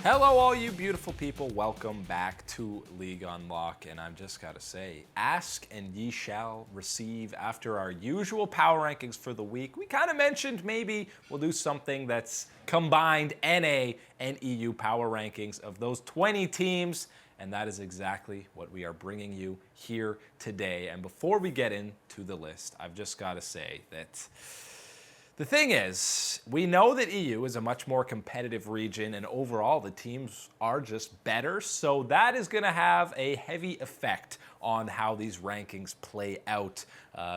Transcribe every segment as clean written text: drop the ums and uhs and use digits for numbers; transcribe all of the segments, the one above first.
Hello, all you beautiful people. Welcome back to League Unlock. And I've just got to say, ask and ye shall receive. After our usual power rankings for the week, we kind of mentioned maybe we'll do something that's combined NA and EU power rankings of those 20 teams. And that is exactly what we are bringing you here today. And before we get into the list, I've just got to say that the thing is, we know that EU is a much more competitive region, and overall the teams are just better, so that is going to have a heavy effect on how these rankings play out,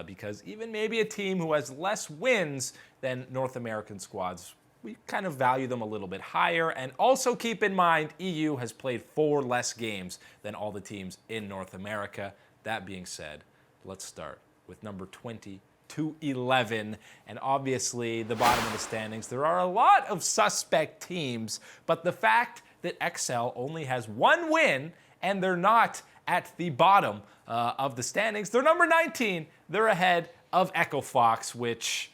because even maybe a team who has less wins than North American squads, we kind of value them a little bit higher. And also keep in mind, EU has played 4 less games than all the teams in North America. That being said, let's start with number 20 to 11, and obviously the bottom of the standings. There are a lot of suspect teams, but the fact that XL only has 1 win and they're not at the bottom of the standings, they're number 19. They're ahead of Echo Fox, which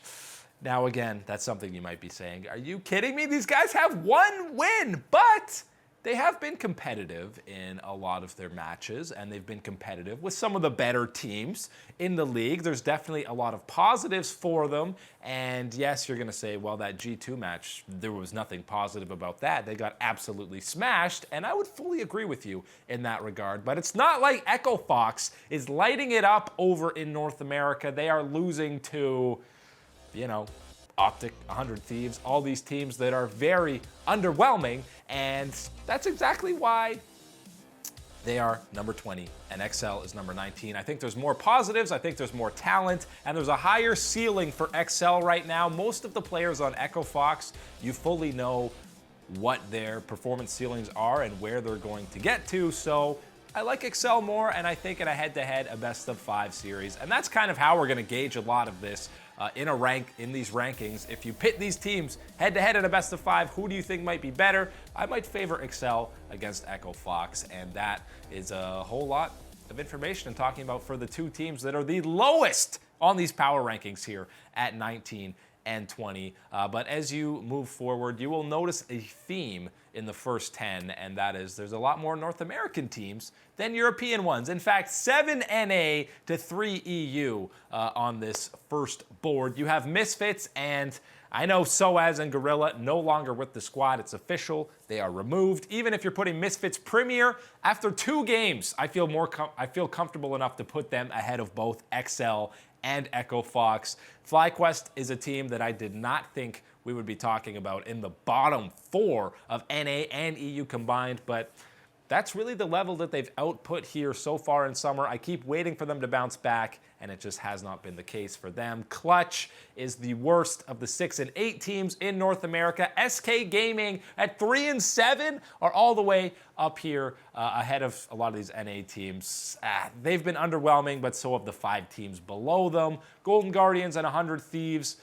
now again, that's something you might be saying. Are you kidding me? These guys have 1 win, but they have been competitive in a lot of their matches, and they've been competitive with some of the better teams in the league. There's definitely a lot of positives for them. And yes, you're going to say, well, that G2 match, there was nothing positive about that. They got absolutely smashed, and I would fully agree with you in that regard. But it's not like Echo Fox is lighting it up over in North America. They are losing to, Optic, 100 Thieves, all these teams that are very underwhelming, and that's exactly why they are number 20 and XL is number 19. I think there's more positives, I think there's more talent, and there's a higher ceiling for XL right now. Most of the players on Echo Fox, you fully know what their performance ceilings are and where they're going to get to, so I like XL more, and I think in a head-to-head, a best-of-5 series, and that's kind of how we're going to gauge a lot of this in these rankings. If you pit these teams head-to-head in a best-of-5, who do you think might be better? I might favor XL against Echo Fox, and that is a whole lot of information I'm talking about for the 2 teams that are the lowest on these power rankings here at 19 and 20. But as you move forward, you will notice a theme in the first 10, and that is there's a lot more North American teams than European ones. In fact, 7 NA to 3 EU on this first board. You have Misfits, and I know Soaz and Gorilla no longer with the squad. It's official. They are removed. Even if you're putting Misfits Premier, after 2 games, I feel comfortable enough to put them ahead of both XL and Echo Fox. FlyQuest is a team that I did not think we would be talking about in the bottom 4 of NA and EU combined, but that's really the level that they've output here so far in summer. I keep waiting for them to bounce back, and it just has not been the case for them. Clutch is the worst of the 6 and 8 teams in North America. SK Gaming at 3 and 7 are all the way up here ahead of a lot of these NA teams. They've been underwhelming, but so have the 5 teams below them. Golden Guardians and 100 Thieves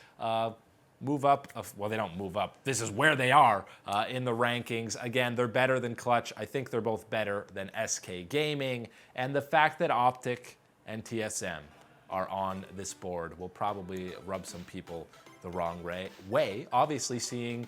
move up. Well, they don't move up. This is where they are in the rankings. Again, they're better than Clutch. I think they're both better than SK Gaming. And the fact that Optic and TSM are on this board will probably rub some people the wrong way. Obviously, seeing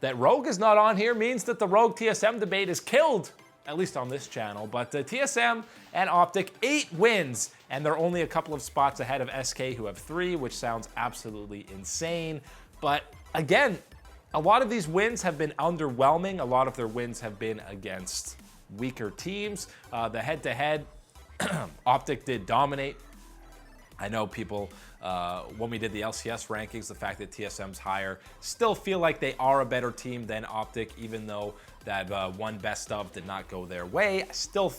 that Rogue is not on here means that the Rogue TSM debate is killed, at least on this channel. But TSM and Optic, 8 wins, and they're only a couple of spots ahead of SK, who have 3, which sounds absolutely insane. But again, a lot of these wins have been underwhelming. A lot of their wins have been against weaker teams. The head-to-head, Optic did dominate. I know people, when we did the LCS rankings, the fact that TSM's higher, still feel like they are a better team than Optic, even though that one best of did not go their way. I still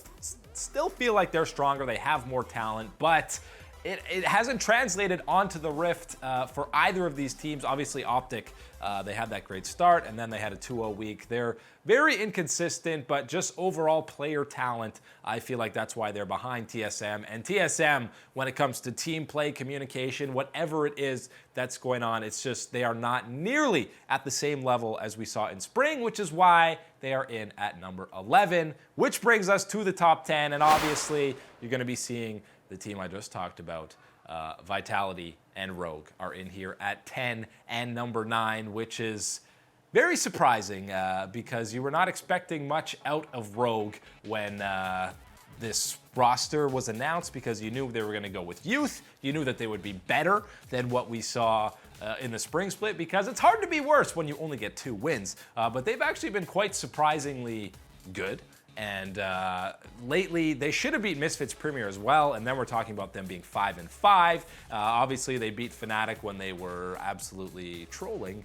feel like they're stronger. They have more talent, but it hasn't translated onto the Rift for either of these teams. Obviously, Optic, they had that great start, and then they had a 2-0 week. They're very inconsistent, but just overall player talent, I feel like that's why they're behind TSM. And TSM, when it comes to team play, communication, whatever it is that's going on, it's just they are not nearly at the same level as we saw in spring, which is why they are in at number 11, which brings us to the top 10. And obviously, you're going to be seeing the team I just talked about, Vitality and Rogue, are in here at 10 and number 9, which is Very surprising because you were not expecting much out of Rogue when this roster was announced, because you knew they were going to go with youth. You knew that they would be better than what we saw in the spring split, because it's hard to be worse when you only get 2 wins. But they've actually been quite surprisingly good. And lately, they should have beat Misfits Premier as well, and then we're talking about them being 5-5. Obviously, they beat Fnatic when they were absolutely trolling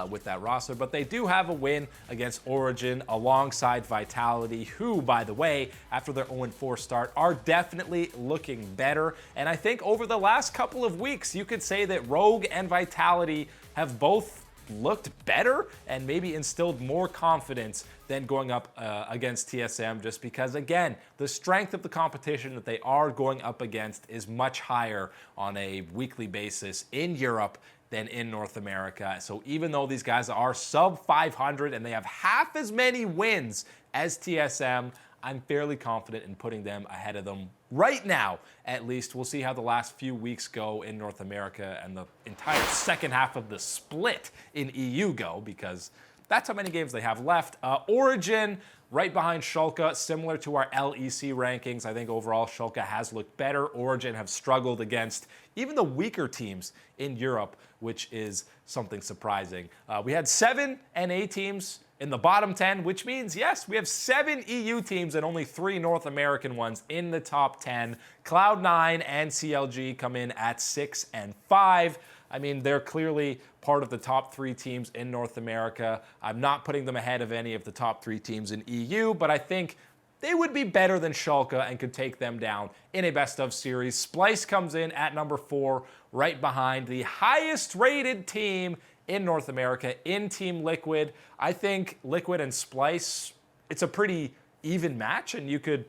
with that roster, but they do have a win against Origen alongside Vitality, who, by the way, after their 0-4 start, are definitely looking better. And I think over the last couple of weeks, you could say that Rogue and Vitality have both looked better and maybe instilled more confidence than going up against TSM, just because, again, the strength of the competition that they are going up against is much higher on a weekly basis in Europe than in North America. So even though these guys are sub 500 and they have half as many wins as TSM, I'm fairly confident in putting them ahead of them right now, at least. We'll see how the last few weeks go in North America and the entire second half of the split in EU go, because that's how many games they have left. Origen, right behind Schalke, similar to our LEC rankings. I think overall Schalke has looked better. Origen have struggled against even the weaker teams in Europe, which is something surprising. We had 7 NA teams in the bottom 10, which means, yes, we have 7 EU teams and only 3 North American ones in the top 10. Cloud9 and CLG come in at 6 and 5. I mean, they're clearly part of the top 3 teams in North America. I'm not putting them ahead of any of the top 3 teams in EU, but I think they would be better than Schalke and could take them down in a best-of series. Splyce comes in at number 4, right behind the highest-rated team in North America, in Team Liquid. I think Liquid and Splyce, it's a pretty even match, and you could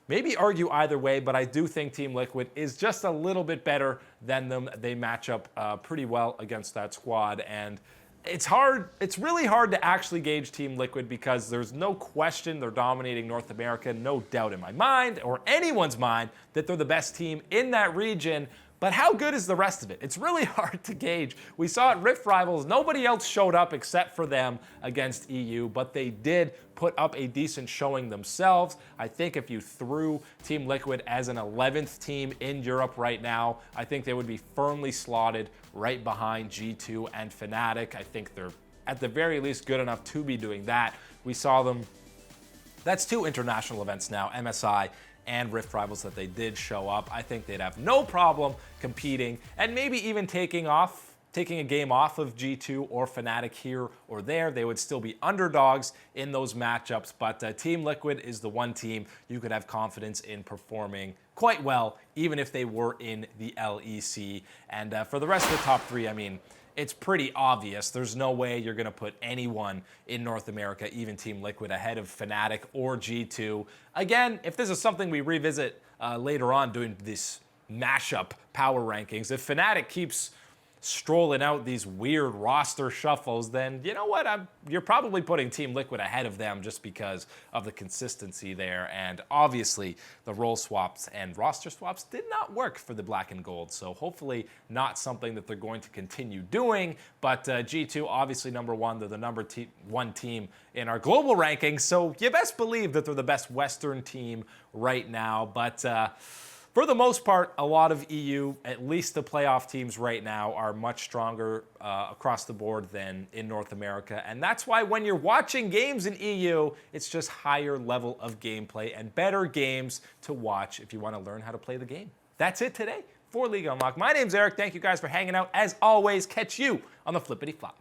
maybe argue either way, but I do think Team Liquid is just a little bit better than them. They match up pretty well against that squad, and it's really hard to actually gauge Team Liquid, because there's no question they're dominating North America. No doubt in my mind, or anyone's mind, that they're the best team in that region. But how good is the rest of it? It's really hard to gauge. We saw at Rift Rivals, nobody else showed up except for them against EU, but they did put up a decent showing themselves. I think if you threw Team Liquid as an 11th team in Europe right now, I think they would be firmly slotted right behind G2 and Fnatic. I think they're at the very least good enough to be doing that. We saw them, that's 2 international events now, MSI and Rift Rivals, that they did show up. I think they'd have no problem competing and maybe even taking a game off of G2 or Fnatic here or there. They would still be underdogs in those matchups, but Team Liquid is the one team you could have confidence in performing quite well, even if they were in the LEC. And for the rest of the top 3, I mean, it's pretty obvious. There's no way you're going to put anyone in North America, even Team Liquid, ahead of Fnatic or G2. Again, if this is something we revisit later on doing this mashup power rankings, if Fnatic keeps strolling out these weird roster shuffles, then you know what? You're probably putting Team Liquid ahead of them just because of the consistency there. And obviously, the role swaps and roster swaps did not work for the Black and Gold. So hopefully not something that they're going to continue doing. But G2, obviously number 1. They're the number 1 team in our global rankings. So you best believe that they're the best Western team right now. But for the most part, a lot of EU, at least the playoff teams right now, are much stronger across the board than in North America. And that's why when you're watching games in EU, it's just higher level of gameplay and better games to watch if you want to learn how to play the game. That's it today for League Unlocked. My name's Eric. Thank you guys for hanging out. As always, catch you on the flippity flop.